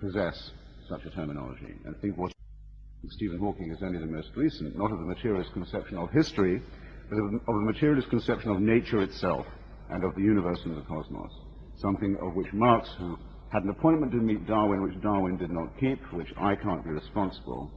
possess such a terminology and think what Stephen Hawking is only the most recent, not of the materialist conception of history, but of the materialist conception of nature itself and of the universe and the cosmos, something of which Marx, who had an appointment to meet Darwin, which Darwin did not keep, for which I can't be responsible,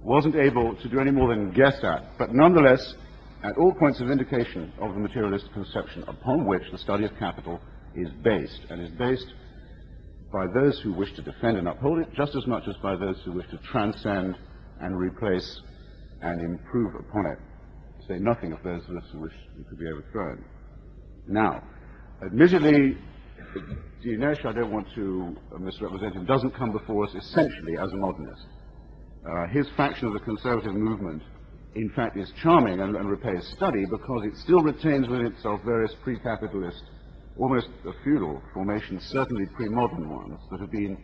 wasn't able to do any more than guess at, but nonetheless, at all points of indication of the materialist conception upon which the study of capital is based, and is based by those who wish to defend and uphold it, just as much as by those who wish to transcend and replace and improve upon it, to say nothing of those of us who wish it to be overthrown. Now, admittedly, Dinesh, I don't want to misrepresent him, doesn't come before us essentially as a modernist. His faction of the conservative movement, in fact, is charming and repays study because it still retains within itself various pre-capitalist, almost feudal formations, certainly pre-modern ones, that have been,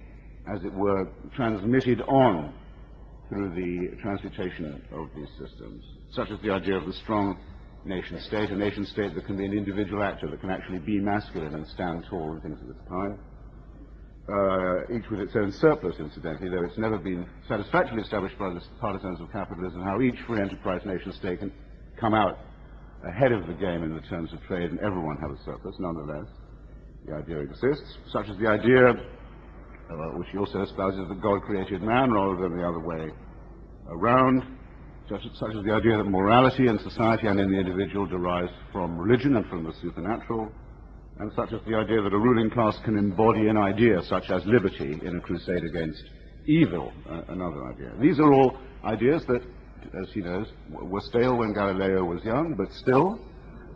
as it were, transmitted on through the transmutation of these systems, such as the idea of the strong nation-state, a nation-state that can be an individual actor, that can actually be masculine and stand tall and things of its kind, each with its own surplus, incidentally, though it's never been satisfactorily established by the partisans of capitalism how each free enterprise nation-state can come out ahead of the game in the terms of trade and everyone have a surplus. Nonetheless, the idea exists, such as the idea, which he also espouses, that God created man rather than the other way around, such as the idea that morality in society and in the individual derives from religion and from the supernatural, and such as the idea that a ruling class can embody an idea such as liberty in a crusade against evil, another idea. These are all ideas that, as he knows, were stale when Galileo was young, but still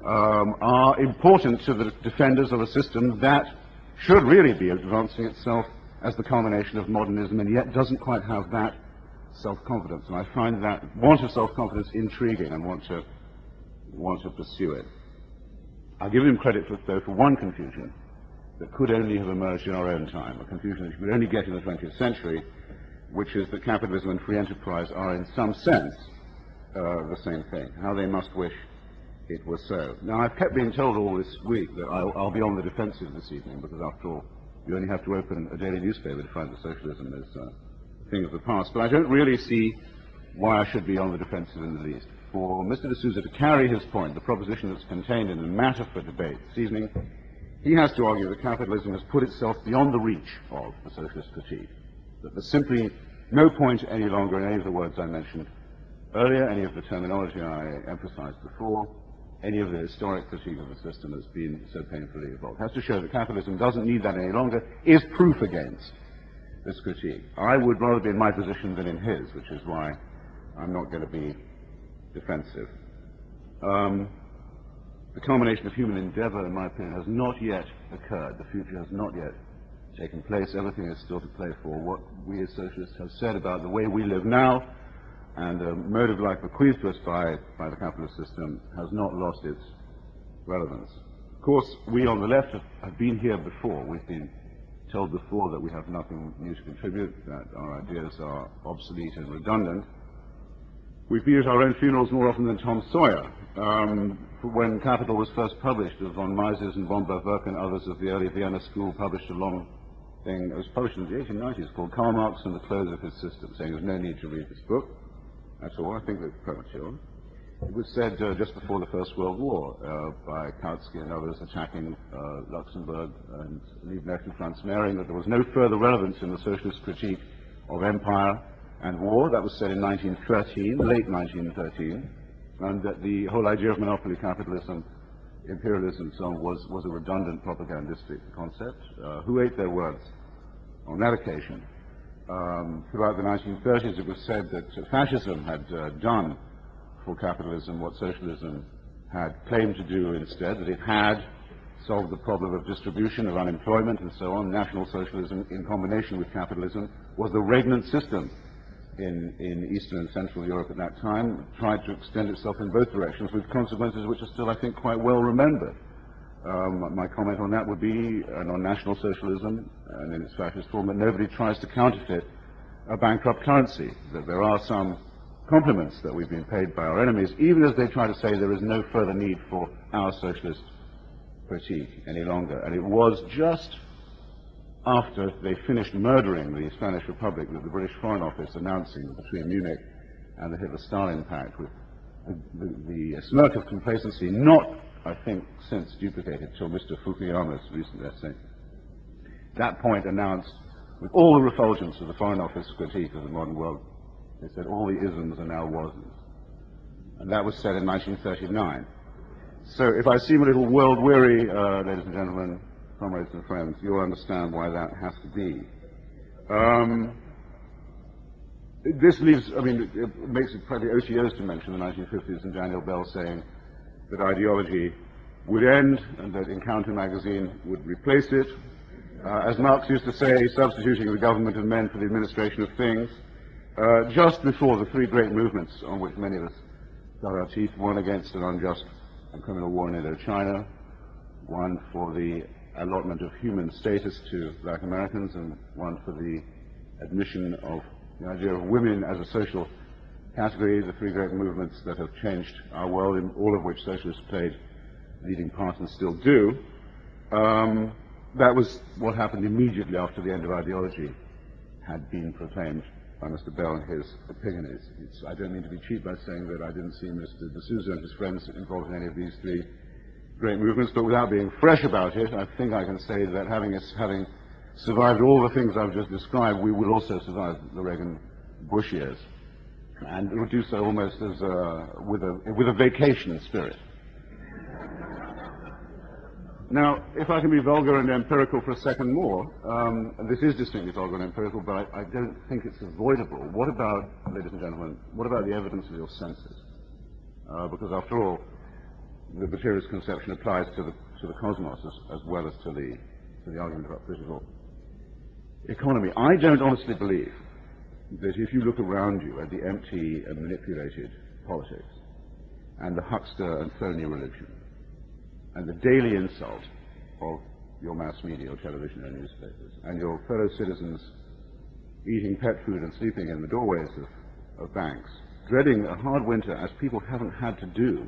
are important to the defenders of a system that should really be advancing itself as the culmination of modernism, and yet doesn't quite have that self-confidence. And I find that want of self-confidence intriguing and want to pursue it. I'll give him credit, though, for one confusion that could only have emerged in our own time, a confusion that you could only get in the 20th century, which is that capitalism and free enterprise are in some sense the same thing, how they must wish it was so. Now, I've kept being told all this week that I'll be on the defensive this evening, because after all, you only have to open a daily newspaper to find that socialism is a thing of the past. But I don't really see why I should be on the defensive in the least. For Mr. D'Souza to carry his point, the proposition that's contained in the matter for debate this evening, he has to argue that capitalism has put itself beyond the reach of the socialist critique, that there's simply no point any longer in any of the words I mentioned earlier, any of the terminology I emphasized before, any of the historic critique of the system that's been so painfully evolved. It has to show that capitalism doesn't need that any longer, is proof against this critique. I would rather be in my position than in his, which is why I'm not going to be defensive. The culmination of human endeavor, in my opinion, has not yet occurred. The future has not yet taken place. Everything is still to play for. What we as socialists have said about the way we live now and the mode of life bequeathed to us by the capitalist system has not lost its relevance. Of course, we on the left have been here before. We've been told before that we have nothing new to contribute, that our ideas are obsolete and redundant. We've been at our own funerals more often than Tom Sawyer. When Capital was first published, von Mises and von Baerwerk and others of the early Vienna school published a long thing. It was published in the 1890s called Karl Marx and the Close of His System, saying there's no need to read this book. That's all. I think it's premature. It was said just before the First World War by Kautsky and others attacking Luxembourg and Liebknecht and Franz Mehring that there was no further relevance in the socialist critique of empire and war. That was said in 1913, late 1913, and that the whole idea of monopoly capitalism, imperialism and so on was a redundant propagandistic concept. Who ate their words on that occasion? Throughout the 1930s it was said that fascism had done for capitalism what socialism had claimed to do instead, that it had solved the problem of distribution, of unemployment and so on. National Socialism in combination with capitalism was the regnant system in Eastern and Central Europe at that time, tried to extend itself in both directions with consequences which are still, I think, quite well remembered. My comment on that would be, and on National Socialism and in its fascist form, that nobody tries to counterfeit a bankrupt currency, that there are some compliments that we've been paid by our enemies, even as they try to say there is no further need for our socialist critique any longer. And it was just after they finished murdering the Spanish Republic, that the British Foreign Office announcing between Munich and the Hitler-Stalin Pact, with the smirk of complacency, not, I think, since duplicated till Mr. Fukuyama's recent essay. That point announced, with all the refulgence of the Foreign Office critique of the modern world, they said all the isms are now wasn't. And that was said in 1939. So if I seem a little world-weary, ladies and gentlemen, comrades and friends, you'll understand why that has to be. This leaves, I mean, it makes it probably OTOs to mention the 1950s and Daniel Bell saying that ideology would end and that Encounter magazine would replace it. As Marx used to say, substituting the government of men for the administration of things. Just before the three great movements on which many of us got our teeth, one against an unjust and criminal war in Indochina, one for the allotment of human status to black Americans, and one for the admission of the idea of women as a social category, the three great movements that have changed our world, in all of which socialists played leading part and still do. That was what happened immediately after the end of ideology had been proclaimed by Mr. Bell and his epiphanies. I don't mean to be cheap by saying that I didn't see Mr. D'Souza and his friends involved in any of these three great movements, but without being fresh about it, I think I can say that having survived all the things I've just described, we will also survive the Reagan-Bush years, and we'll do so almost as with a vacation spirit. Now, if I can be vulgar and empirical for a second more, and this is distinctly vulgar and empirical, but I don't think it's avoidable. What about, ladies and gentlemen, what about the evidence of your senses? Because after all, the materialist conception applies to the cosmos as well as to the argument about physical economy. I don't honestly believe that if you look around you at the empty and manipulated politics and the huckster and phony religion and the daily insult of your mass media, your television and newspapers, and your fellow citizens eating pet food and sleeping in the doorways of banks, dreading a hard winter as people haven't had to do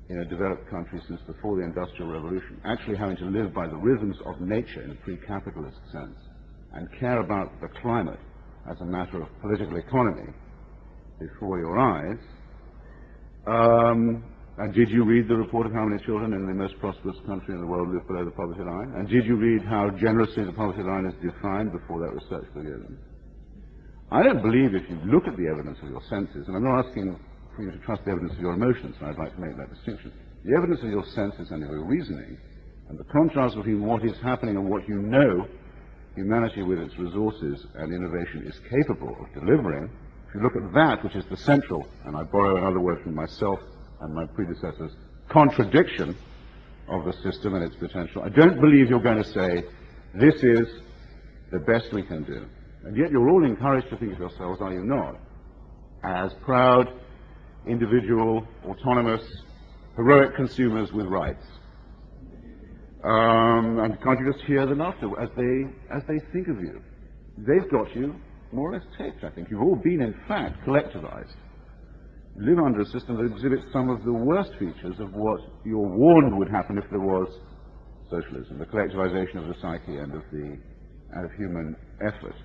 in a developed country since before the Industrial Revolution, actually having to live by the rhythms of nature in a pre-capitalist sense, and care about the climate as a matter of political economy before your eyes. And did you read the report of how many children in the most prosperous country in the world live below the poverty line? And did you read how generously the poverty line is defined before that research began? I don't believe if you look at the evidence of your senses, and I'm not asking for you to trust the evidence of your emotions, and I'd like to make that distinction. The evidence of your senses and of your reasoning, and the contrast between what is happening and what you know humanity with its resources and innovation is capable of delivering, if you look at that, which is the central, and I borrow another word from myself and my predecessors, contradiction of the system and its potential, I don't believe you're going to say, this is the best we can do. And yet you're all encouraged to think of yourselves, are you not, as proud, individual, autonomous, heroic consumers with rights. And can't you just hear the laughter as they think of you? They've got you more or less taped, I think. You've all been, in fact, collectivized. You live under a system that exhibits some of the worst features of what you're warned would happen if there was socialism, the collectivization of the psyche and of human effort.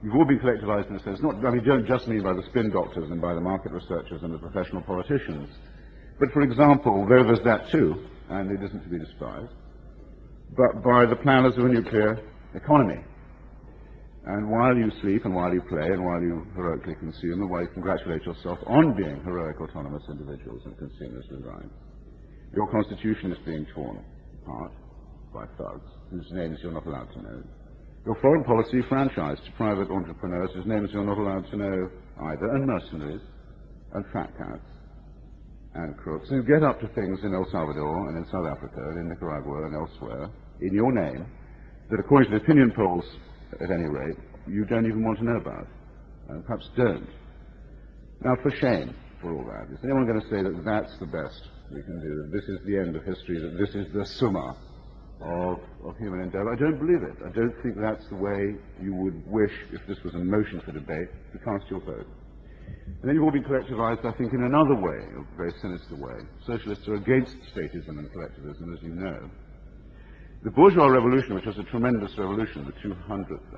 You've all been collectivized in a sense, don't just mean by the spin doctors and by the market researchers and the professional politicians, but for example, though there's that too, and it isn't to be despised, but by the planners of a nuclear economy. And while you sleep and while you play and while you heroically consume and while you congratulate yourself on being heroic autonomous individuals and consumers with rights, your constitution is being torn apart by thugs whose names you're not allowed to know. Your foreign policy franchised to private entrepreneurs whose names you're not allowed to know either, and mercenaries, and fat cats, and crooks. And you get up to things in El Salvador and in South Africa and in Nicaragua and elsewhere in your name that, according to the opinion polls, at any rate, you don't even want to know about, and perhaps don't. Now, for shame for all that. Is anyone going to say that that's the best we can do, that this is the end of history, that this is the summa of human endeavor? I don't believe it. I don't think that's the way you would wish, if this was a motion for debate, to cast your vote. And then you've all been collectivized, I think, in another way, a very sinister way. Socialists are against statism and collectivism, as you know. The bourgeois revolution, which was a tremendous revolution, the 200th